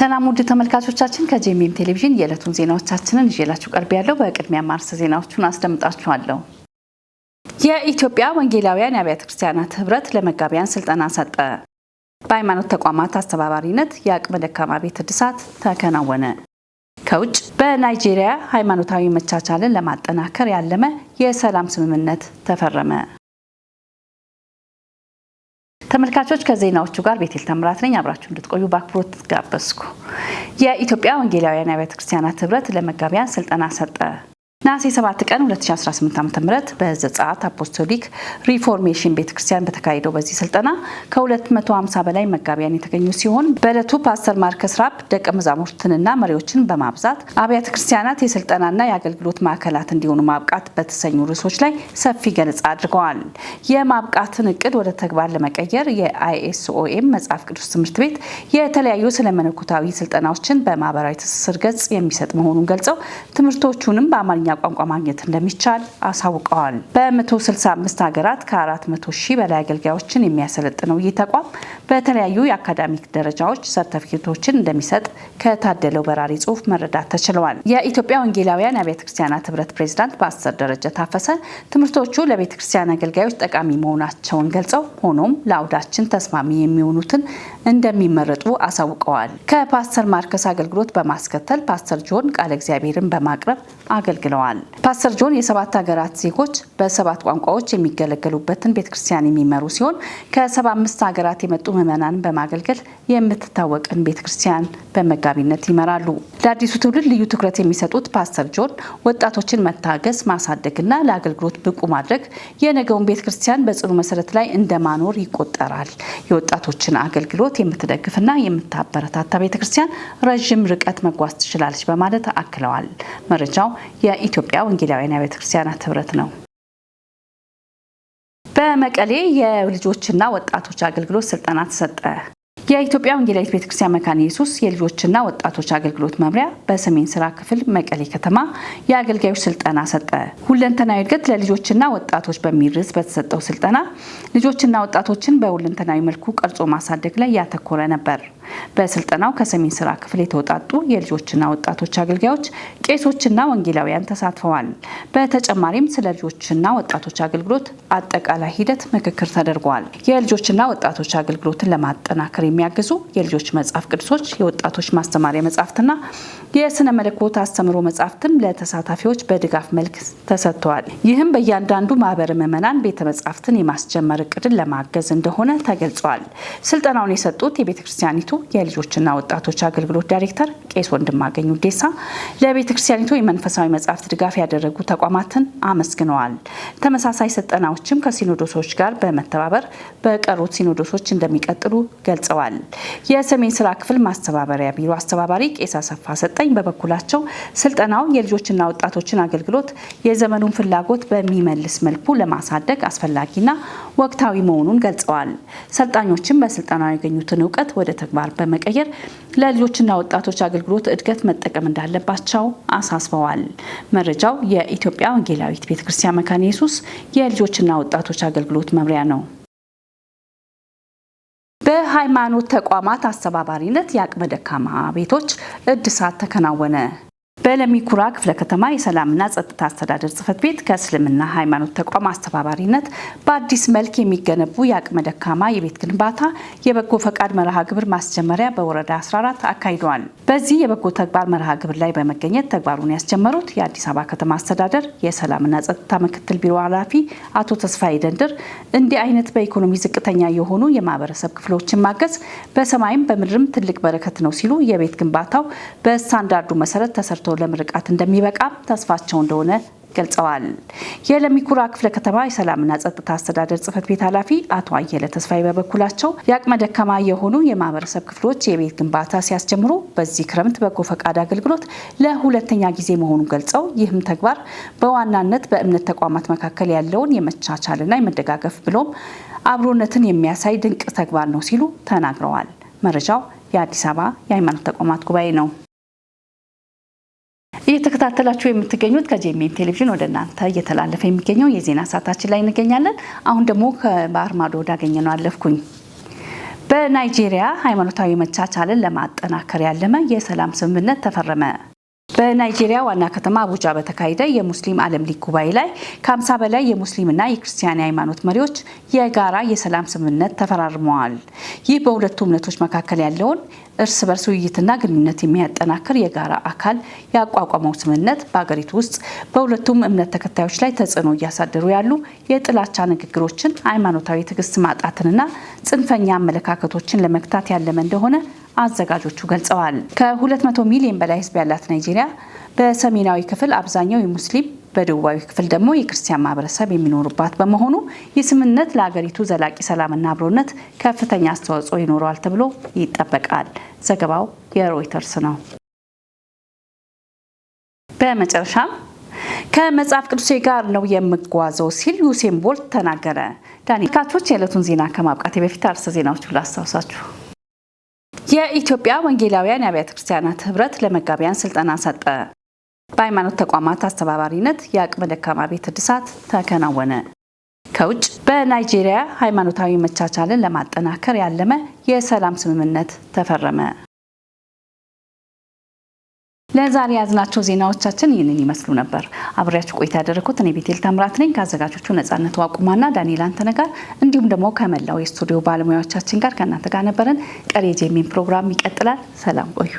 ሰላም ውድ ተመልካቾቻችን ከጄኤምኤም ቴሌቪዥን የዕለቱን ዜናዎቻችንን ይዤላችሁ ቀርብ ያለው በቅድሚያ ማርስ ዜናዎቹን አስደምጣችኋለሁ። የኢትዮጵያ ወንጌላውያን አብያተ ክርስቲያናት ህብረት ለመጋቢያን ስልጠና ሰጠ። በሃይማኖት ተቋማት አስተባባሪነት የአቅመ ደካማ ቤት እድሳት ተከናወነ። ከውጭ በናይጄሪያ ሃይማኖታዊ መቻቻልን ለማጠናከር ያለመ የሰላም ስምምነት ተፈረመ። ተመልካቾች ከዜናዎቹ ጋር ቤቴል ተምራት ነኝ። አብራችሁ እንድትቆዩ በአክብሮት ጋበዝኩ። የኢትዮጵያ ወንጌላውያን አብያተ ክርስቲያናት ህብረት ለመጋቢያን ስልጠና ሰጠ። ነሐሴ 7 ቀን 2018 ዓ.ም በዘጸአት አፖስቶሊክ ሪፎርሜሽን ቤተክርስቲያን በተካሄደው በዚህ ስልጠና ከ250 በላይ መጋቢያን የተገኙ ሲሆን በዕለቱ ፓስተር ማርከስ ራፕ ደቀ መዛሙርትንና መሪዎችን በማብዛት አብያተ ክርስቲያናት የስልጠናና የአገልግሎት ማዕከላት እንዲሆኑ ማብቃት በተሰኙ ርዕሶች ላይ ሰፊ ገለጻ አድርገዋል። የማብቃትን እቅድ ወደ ተግባር ለመቀየር የአይኤስኦኤም መጽሐፍ ቅዱስ ትምህርት ቤት የተለያዩ ስለመለኮታዊ ስልጠናዎችን በማህበራዊ ትስስር ገጽ የሚሰጥ መሆኑን ገልጸው ትምህርቶቹንም በአማርኛ ቋንቋ ማግኘት እንደሚቻል አሳውቀዋል። በ165 ሀገራት ከ400 ሺህ በላይ አገልጋዮችን የሚያሰለጥነው ይህ ተቋም በተለያዩ የአካዳሚክ ደረጃዎች ሰርቲፊኬቶችን እንደሚሰጥ ከታደለው በራሪ ጽሑፍ መረዳት ተችሏል። የኢትዮጵያ ወንጌላውያን አብያተ ክርስቲያናት ህብረት ፕሬዝዳንት ፓስተር ደረጀ ታፈሰ ትምህርቶቹ ለቤተ ክርስቲያን አገልጋዮች ጠቃሚ መሆናቸውን ገልጸው ሆኖም ለአውዳችን ተስማሚ የሚሆኑትን እንደሚመረጡ አሳውቀዋል። ከፓስተር ማርከስ አገልግሎት በማስከተል ፓስተር ጆን ቃለ እግዚአብሔርን በማቅረብ አገልግለዋል። ፓስተር ጆን የሰባት ሀገራት ዜጎች በሰባት ቋንቋዎች የሚገለገሉበትን ቤተክርስቲያን የሚመሩ ሲሆን ከ75 ሀገራት የመጡ ምዕመናንን በማገልገል የምትታወቅን ቤተክርስቲያን በመጋቢነት ይመራሉ። ለአዲሱ ትውልድ ልዩ ትኩረት የሚሰጡት ፓስተር ጆን ወጣቶችን መታገስ፣ ማሳደግና ለአገልግሎት ብቁ ማድረግ የነገውን ቤተክርስቲያን በጽኑ መሰረት ላይ እንደማኖር ይቆጠራል። የወጣቶችን አገልግሎት የምትደግፍና የምታበረታታ ቤተክርስቲያን ረዥም ርቀት መጓዝ ትችላለች በማለት አክለዋል። መረጃው የኢትዮጵያ ወንጌላውያን አብያተ ክርስቲያናት ህብረት ነው። በመቀሌ የልጆችና ወጣቶች አገልግሎት ስልጠና ተሰጠ። የኢትዮጵያ ወንጌላዊት ቤተክርስቲያን መካነ ኢየሱስ የልጆችና ወጣቶች አገልግሎት መምሪያ በሰሜን ስራ ክፍል መቀሌ ከተማ የአገልጋዮች ስልጠና ሰጠ። ሁለንተናዊ እድገት ለልጆችና ወጣቶች በሚል ርዕስ በተሰጠው ስልጠና ልጆችና ወጣቶችን በሁለንተናዊ መልኩ ቀርጾ ማሳደግ ላይ ያተኮረ ነበር። በስልጠናው ከሰሜን ስራ ክፍል የተውጣጡ የልጆችና ወጣቶች አገልጋዮች፣ ቄሶችና ወንጌላውያን ተሳትፈዋል። በተጨማሪም ስለ ልጆችና ወጣቶች አገልግሎት አጠቃላይ ሂደት ምክክር ተደርጓል። የልጆችና ወጣቶች አገልግሎትን ለማጠናከር የሚያግዙ የልጆች መጽሐፍ ቅዱሶች፣ የወጣቶች ማስተማሪያ መጽሐፍትና የስነ መለኮት አስተምሮ መጽሐፍትም ለተሳታፊዎች በድጋፍ መልክ ተሰጥተዋል። ይህም በእያንዳንዱ ማህበረ ምዕመናን ቤተ መጽሐፍትን የማስጀመር እቅድን ለማገዝ እንደሆነ ተገልጿል። ስልጠናውን የሰጡት የቤተክርስቲያኒቱ የልጆችና ወጣቶች አገልግሎት ዳይሬክተር ቄስ ወንድማገኙ ዴሳ ለቤተክርስቲያኒቱ የመንፈሳዊ መጽሐፍት ድጋፍ ያደረጉ ተቋማትን አመስግነዋል። ተመሳሳይ ስልጠናዎችም ከሲኖዶሶች ጋር በመተባበር በቀሩት ሲኖዶሶች እንደሚቀጥሉ ገልጸዋል። የሰሜን ስራ ክፍል ማስተባበሪያ ቢሮ አስተባባሪ ቄስ አሰፋ ሰጠኝ በበኩላቸው ስልጠናው የልጆችና ወጣቶችን አገልግሎት የዘመኑን ፍላጎት በሚመልስ መልኩ ለማሳደግ አስፈላጊና ወቅታዊ መሆኑን ገልጸዋል። ሰልጣኞችም በስልጠናው ያገኙትን እውቀት ወደ ተግባር በመቀየር ለልጆችና ወጣቶች አገልግሎት እድገት መጠቀም እንዳለባቸው አሳስበዋል። መረጃው የኢትዮጵያ ወንጌላዊት ቤተክርስቲያን መካነ ኢየሱስ የልጆችና ወጣቶች አገልግሎት መምሪያ ነው። በሃይማኖት ተቋማት አስተባባሪነት የአቅመ ደካማ ቤቶች እድሳት ተከናወነ። በለሚ ኩራ ክፍለ ከተማ የሰላምና ጸጥታ አስተዳደር ጽሕፈት ቤት ከእስልምና ሃይማኖት ተቋም አስተባባሪነት በአዲስ መልክ የሚገነቡ የአቅመ ደካማ የቤት ግንባታ የበጎ ፈቃድ መርሃ ግብር ማስጀመሪያ በወረዳ 14 አካሂደዋል። በዚህ የበጎ ተግባር መርሃ ግብር ላይ በመገኘት ተግባሩን ያስጀመሩት የአዲስ አበባ ከተማ አስተዳደር የሰላምና ጸጥታ ምክትል ቢሮ ኃላፊ አቶ ተስፋዬ ደንድር እንዲህ አይነት በኢኮኖሚ ዝቅተኛ የሆኑ የማህበረሰብ ክፍሎችን ማገዝ በሰማይም በምድርም ትልቅ በረከት ነው ሲሉ የቤት ግንባታው በስታንዳርዱ መሰረት ተሰርቶ ለምርቃት እንደሚበቃ ተስፋቸው እንደሆነ ገልጸዋል። የለሚኩራ ክፍለ ከተማ የሰላምና ጸጥታ አስተዳደር ጽሕፈት ቤት ኃላፊ አቶ አየለ ተስፋዬ በበኩላቸው የአቅመ ደካማ የሆኑ የማህበረሰብ ክፍሎች የቤት ግንባታ ሲያስጀምሩ በዚህ ክረምት በጎ ፈቃድ አገልግሎት ለሁለተኛ ጊዜ መሆኑን ገልጸው ይህም ተግባር በዋናነት በእምነት ተቋማት መካከል ያለውን የመቻቻልና የመደጋገፍ ብሎም አብሮነትን የሚያሳይ ድንቅ ተግባር ነው ሲሉ ተናግረዋል። መረጃው የአዲስ አበባ የሃይማኖት ተቋማት ጉባኤ ነው። እየተከታተላችሁ የምትገኙት ከጄኤምኤም ቴሌቪዥን ወደ እናንተ እየተላለፈ የሚገኘው የዜና ሰዓታችን ላይ እንገኛለን። አሁን ደግሞ ከባህር ማዶ ወዳገኘነው አለፍኩኝ። በናይጄሪያ ሃይማኖታዊ መቻቻልን ለማጠናከር ያለመ የሰላም ስምምነት ተፈረመ። በናይጄሪያ ዋና ከተማ አቡጃ በተካሄደ የሙስሊም ዓለም ሊግ ጉባኤ ላይ ከ50 በላይ የሙስሊምና የክርስቲያን ሃይማኖት መሪዎች የጋራ የሰላም ስምምነት ተፈራርመዋል። ይህ በሁለቱ እምነቶች መካከል ያለውን እርስ በርስ ውይይትና ግንኙነት የሚያጠናክር የጋራ አካል ያቋቋመው ስምምነት በአገሪቱ ውስጥ በሁለቱም እምነት ተከታዮች ላይ ተጽዕኖ እያሳደሩ ያሉ የጥላቻ ንግግሮችን፣ ሃይማኖታዊ ትዕግስት ማጣትንና ጽንፈኛ አመለካከቶችን ለመግታት ያለመ እንደሆነ አዘጋጆቹ ገልጸዋል። ከ200 ሚሊዮን በላይ ሕዝብ ያላት ናይጄሪያ በሰሜናዊ ክፍል አብዛኛው የሙስሊም በደቡባዊ ክፍል ደግሞ የክርስቲያን ማህበረሰብ የሚኖሩባት በመሆኑ ይህ ስምምነት ለሀገሪቱ ዘላቂ ሰላምና አብሮነት ከፍተኛ አስተዋጽኦ ይኖረዋል ተብሎ ይጠበቃል። ዘገባው የሮይተርስ ነው። በመጨረሻም ከመጽሐፍ ቅዱሴ ጋር ነው የምጓዘው ሲል ዩሴን ቦልት ተናገረ። ዳኒ ካቶች የዕለቱን ዜና ከማብቃቴ በፊት አርዕስተ ዜናዎቹን ላስታውሳችሁ። የኢትዮጵያ ወንጌላውያን አብያተ ክርስቲያናት ህብረት ለመጋቢያን ስልጠና ሰጠ። በሃይማኖት ተቋማት አስተባባሪነት የአቅመ ደካማ ቤት እድሳት ተከናወነ። ከውጭ በናይጄሪያ ሃይማኖታዊ መቻቻልን ለማጠናከር ያለመ የሰላም ስምምነት ተፈረመ። ለዛሬ ያዝናቸው ዜናዎቻችን ይህንን ይመስሉ ነበር። አብሬያችሁ ቆይታ ያደረኩት እኔ ቤቴል ታምራት ነኝ። ከአዘጋጆቹ ነጻነቱ አቁማና ዳንኤል አንተነጋር እንዲሁም ደግሞ ከመላው የስቱዲዮ ባለሙያዎቻችን ጋር ከእናንተ ጋር ነበርን። ቀሪ የጄሚን ፕሮግራም ይቀጥላል። ሰላም ቆዩ።